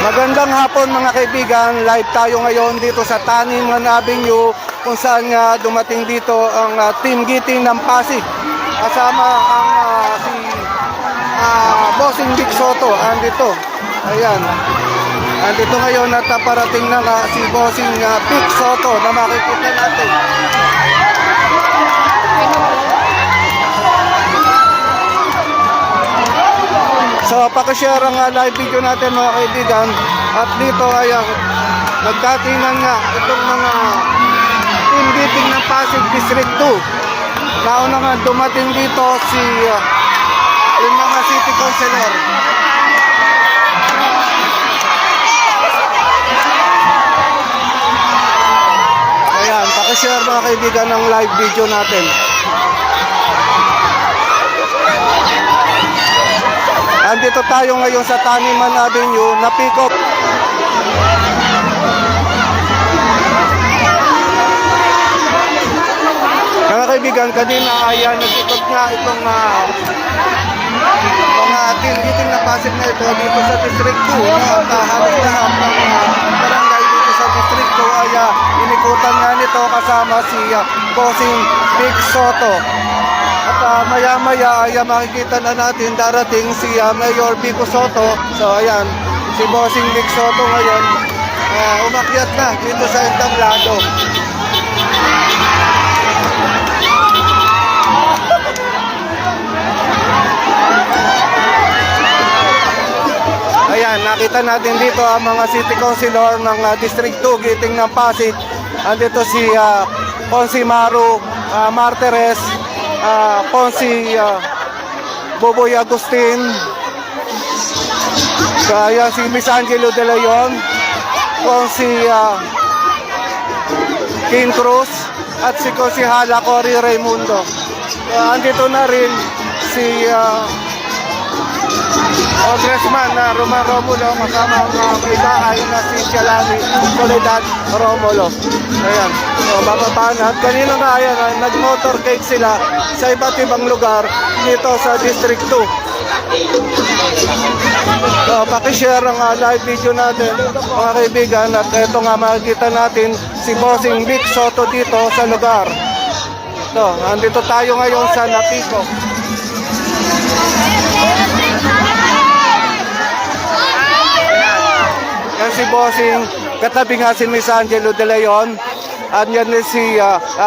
Magandang hapon mga kaibigan, live tayo ngayon dito sa Taniman Avenue kung saan dumating dito ang Team Giting ng Pasig. Kasama ang si Bossing Vic Soto, andito. Ayan. Andito ngayon at parating na si Bossing Vic Soto na makikita natin. So, pakishare ang live video natin mga kaibigan. At dito ay nagkatinan nga itong mga Team Giting ng Pasig District 2. Nauna nga dumating dito si yung mga city councilor. Ayan, pakishare mga kaibigan ng live video natin. Andito tayo ngayon sa Taniman Avenue na pick-up. Mga kaibigan, kanina ay nag-ikot nga itong mga Team Giting na Pasig na ito dito sa District 2. Halos lahat ng barangay dito sa District 2 ay inikutan nga nito kasama si Bossing Vic Soto. At maya-maya ay makikita na natin darating si Mayor Vico Soto. So ayan, si Bossing Vic Soto ngayon umakyat na dito sa entablado. Ayan, nakita natin dito ang mga city councilor ng District 2 Giting ng Pasig. Andito si Consi Maru Martires, Consi Boboy Agustin, kaya si Miss Angelo De Leon, Consi King Cruz, at si Consi Hala Cory Raimundo. Andito na rin si Congressman Roman Romulo kasama ang may bahay na si Shalani Soledad Romulo. Ayan, so bababaan at kanina nga ayan, nag-motorcade sila sa iba't ibang lugar dito sa District 2. So pakishare ang live video natin mga kaibigan, at ito nga makikita natin si Bossing Vic Soto dito sa lugar. So, andito tayo ngayon sa Napico. Yan si Bossing, katabi nga si Miss Angelo De Leon, at yan si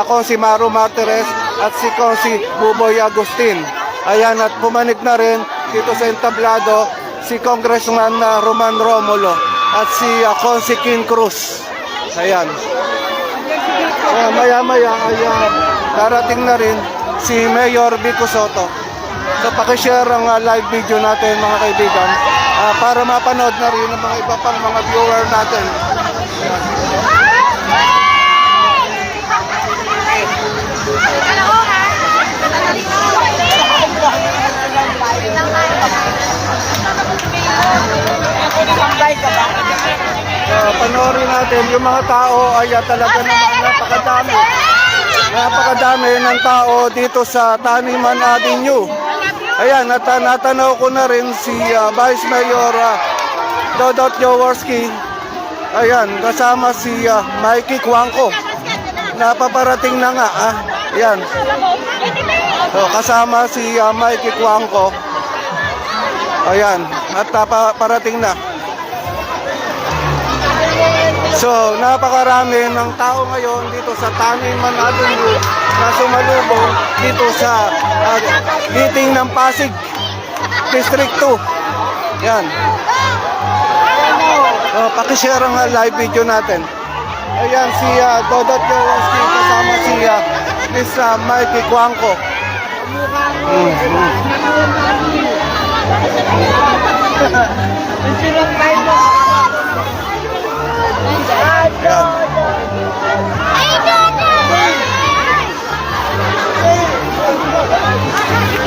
Consi Maru Martires at si Consi Boboy Agustin. Ayan, at pumanik na rin dito sa entablado si Congressman Roman Romulo at si Consi King Cruz. Ayan. Maya-maya ay darating na rin si Mayor Vico Soto. So pakishare ang live video natin mga kaibigan, para mapanood na rin ng mga iba pang mga viewer natin. Panoorin natin yung mga tao ay talaga naman napakadami ng tao dito sa Taniman Avenue. Ayan, natanaw ko na rin si Vice Mayor Dodot Jaworski. Ayan, kasama si Mikey Cuangco. Napaparating na nga. Ayan. So, kasama si Mikey Cuangco. Ayan, at parating na. So, napakarami ng tao ngayon dito sa Taniman Avenue na sumalubong dito sa Giting ng Pasig District 2. Yan. Pakishare ang live video natin. Ayan si Dodot Jaworski kasama si Miss Mikey Cuangco.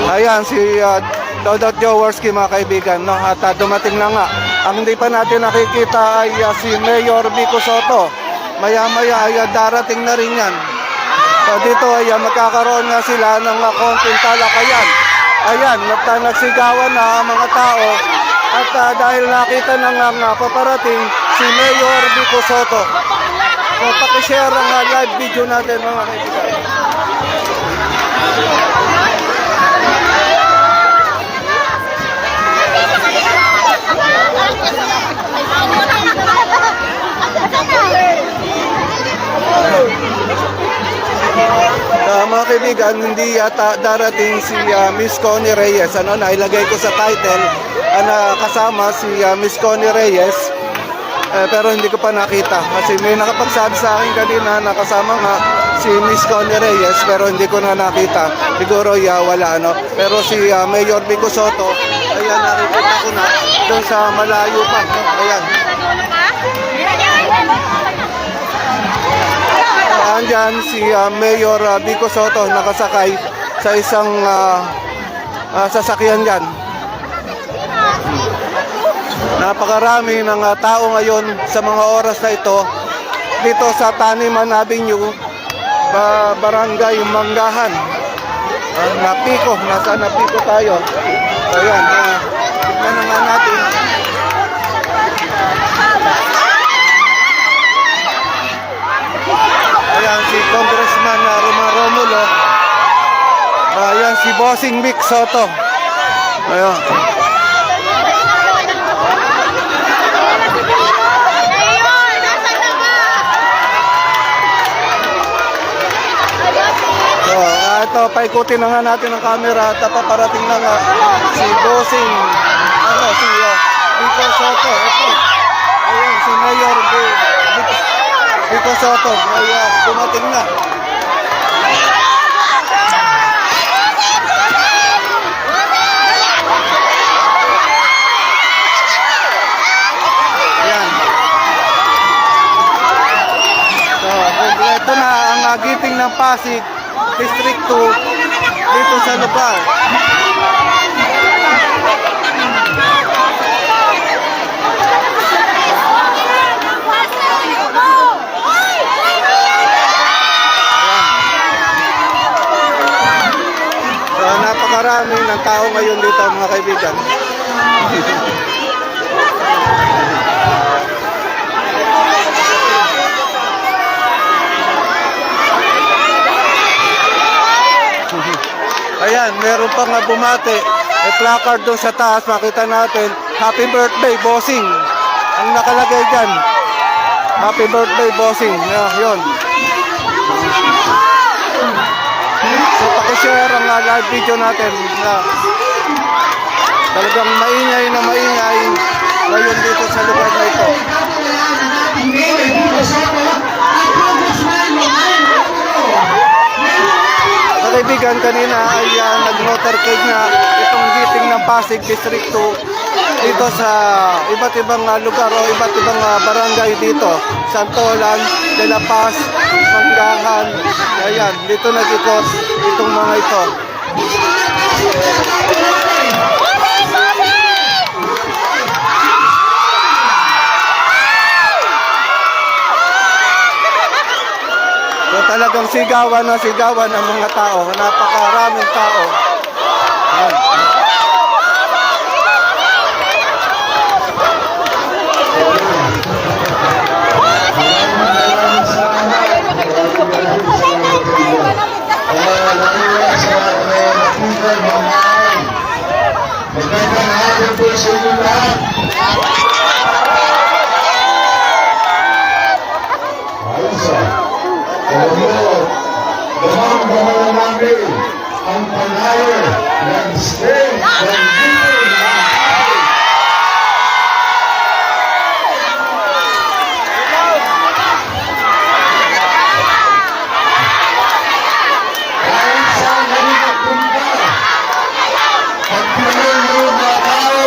Ayan si Dodot Jaworski mga kaibigan, no? At dumating na nga. Ang hindi pa natin nakikita ay si Mayor Vico Soto. Maya-maya ay darating na rin yan. So dito ay magkakaroon nga sila ng konting talakayan. Ayan, nagsigawan na ang mga tao At dahil nakita na nga paparating si Mayor Vico Soto. So pakishare ang live video natin mga kaibigan. Mga kaibigan, hindi yata darating si Miss Connie Reyes. Nailagay ko sa title na kasama si Miss Connie Reyes. Pero hindi ko pa nakita. Kasi may nakapagsabi sa akin kanina na kasama nga si Miss Connie Reyes pero hindi ko na nakita. Siguro wala Pero si Mayor Vico Soto, ayan, nakikita ko na doon sa malayo pa. Ayan. Andyan si Mayor Vico Soto nakasakay sa isang sasakyan dyan. Napakarami ng tao ngayon sa mga oras na ito dito sa Taniman Avenue, Barangay Manggahan. Napiko, nasa Napiko tayo. Ayan, tignan na nga natin. Ayan si Congressman Romulo. Ayan si Bossing Vic Soto. Ayan. So, ito, paikutin na nga natin ang camera at paparating na nga si Bossing, si Vico Soto. Ito. Ayan, si Mayor Vico Soto. Ayan, dumating na. Ayan. So, ito na ang agiting ng Pasig District 2 dito sa lugar. So, napakarami ng tao ngayon dito mga kaibigan. Ayan, meron pang bumate. May placard doon sa taas, makita natin. Happy birthday, Bossing. Ang nakalagay dyan. Happy birthday, Bossing. Yun. So, pakishare ang live video natin na talagang maingay na maingay ngayon dito sa lugar na ito. Kaibigan, kanina ay nag-motorcade na itong giting ng Pasig District 2 dito sa iba't ibang lugar o iba't ibang barangay dito. Santolan, De La Paz, Manggahan. Ayan, dito nag-ikot itong mga ito. So talagang sigawan ng mga tao, napakaraming tao. Ayan. Damang-damang namin ang panayo ng state ng dito na kahit saan kami nagpunta, pagpinay mo mga tao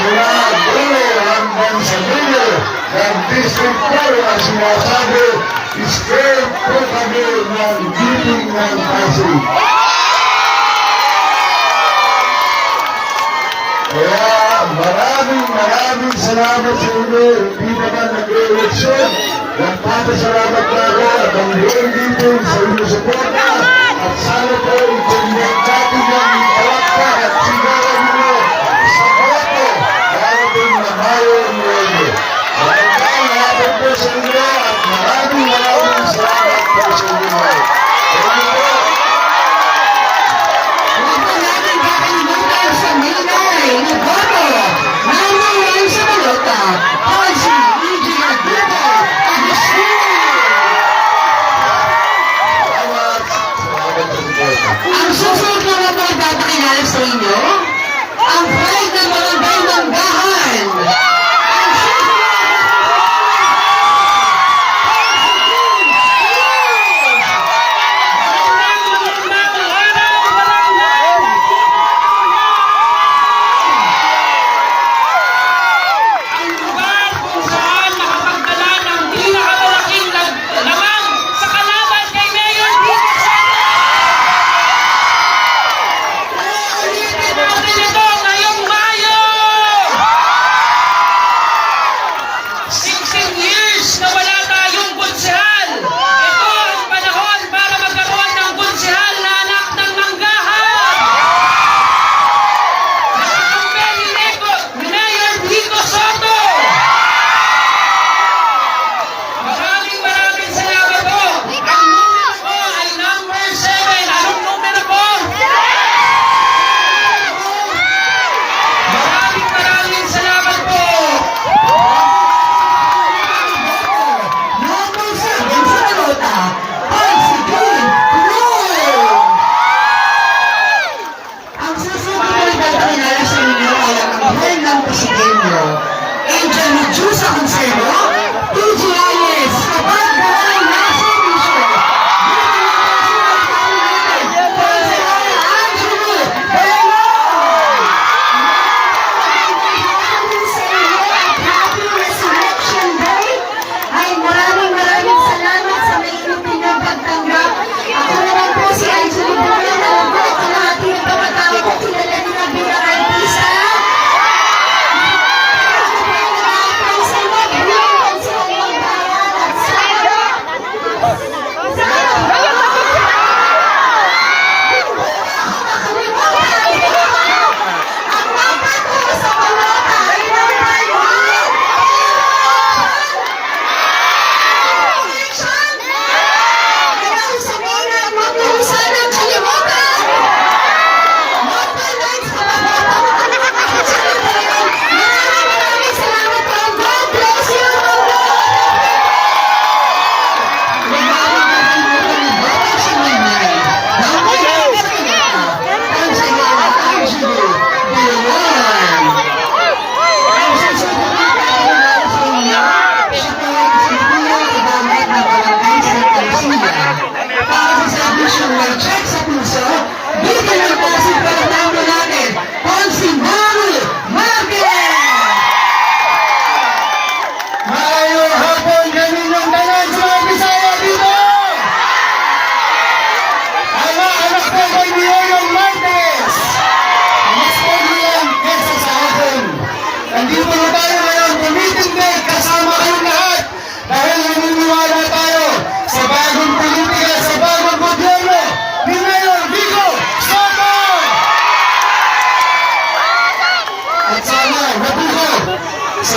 mula dulo hanggang sa dulo ng District 4 ang sinasabi, state po kami ng giting ng Pasig. Kaya maraming salamat sa inyo. Hindi naman nag-eleksyon. Nagpapasalamat na ako at ang buong giting sa inyong suporta. At sana po itong natin ng palakpak at sigawan nyo sa boto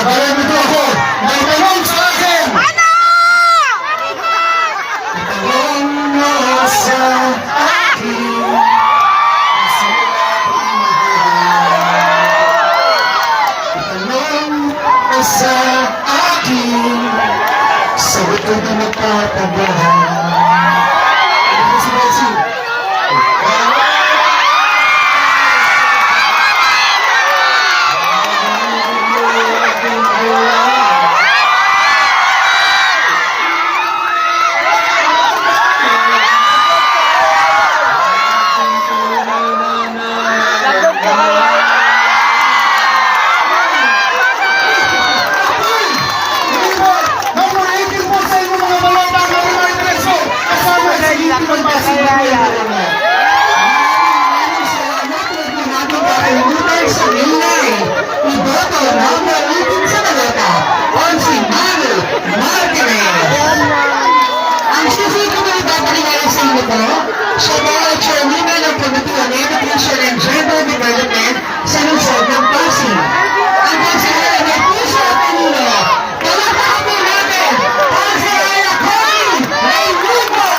Marami ako. May tanong sa akin. Ano? Tanong mo sa akin. Tanong mo sa akin. Sagot ko na magtatabahan. Ano ba si Betsy? Siya ba ang chairman ng Committee on Education and Gender Development sa lungsod ng Pasig. Ang konselara ng puso at kanino. Palakpakan po natin, konselara Connie Raimundo!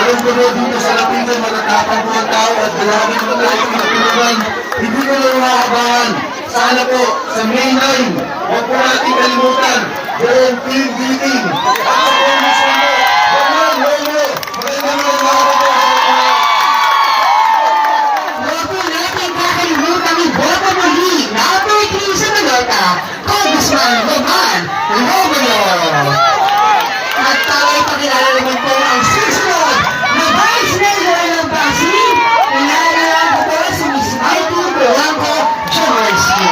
Alam ko na dito sa Lapitan, matatapang po ang tao at marami naman na itong natulungan. Hindi ko lang makakabahan. Sana po, sa May 9, huwag po natin kalimutan yung field meeting. At sa komisyon mo, magandang mga po. Huwag po natin kakalimutan yung boto muli na apoy sa Manota, Congressman Roman Romero. At tayo'y pakilala naman po ang susunod na Vice Mayor ng Pasig. Pinalala ko po si Ms. Michael Blanco Jaworski.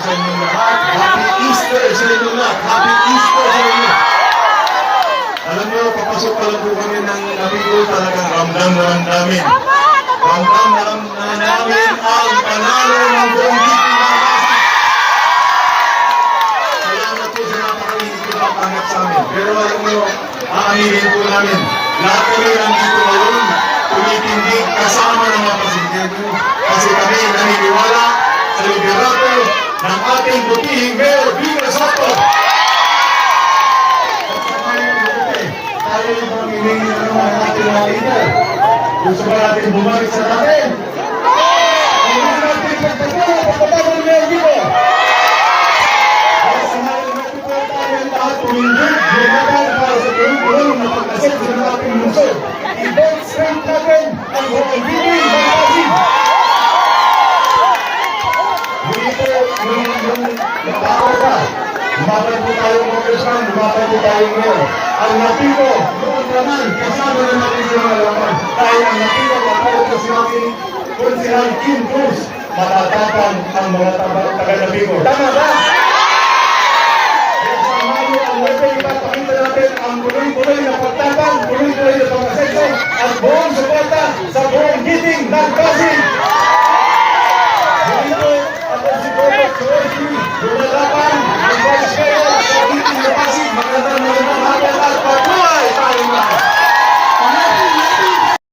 Happy Easter sa inyo lahat! Happy Easter sa inyo! Alam mo, papasok pa lang po kami ng Amigo, talagang ramdam na lang namin. Ramdam na lang namin ang panalo ng buong dito na Pasig. Salamat po sa napakalinis ko na pangat sa amin. Pero alam mo, aaminin po namin, lahat kami nandito ngayon, tumitindig kasama ng mga Pasigento. Kasi kami naniniwala sa liderato ng ating butihing Mayor Viva Soto. Tayo yung pamilya ng ating mga leader. Kung sa ba natin bumalik sa natin? Ang gusto natin pagpapuro, pagpapuro ng Mayor Vico. Kaya samahan natin po tayo lahat tumindin, lumaban para sa tulong-tulong na pagkasal sa ating lungsod. I-demonstrate natin ang pagpapili ng Pasig. Hindi po yung nakakaw pa. Lumaban po tayo ng Congressman, lumaban po tayo ngayon. Ang napito, noon naman, kasama na natin sa mga laman. Dahil ang napito, kapag ito si ating Consilan Kim Cruz, matatapang ang mga taga-napito. Tama ba?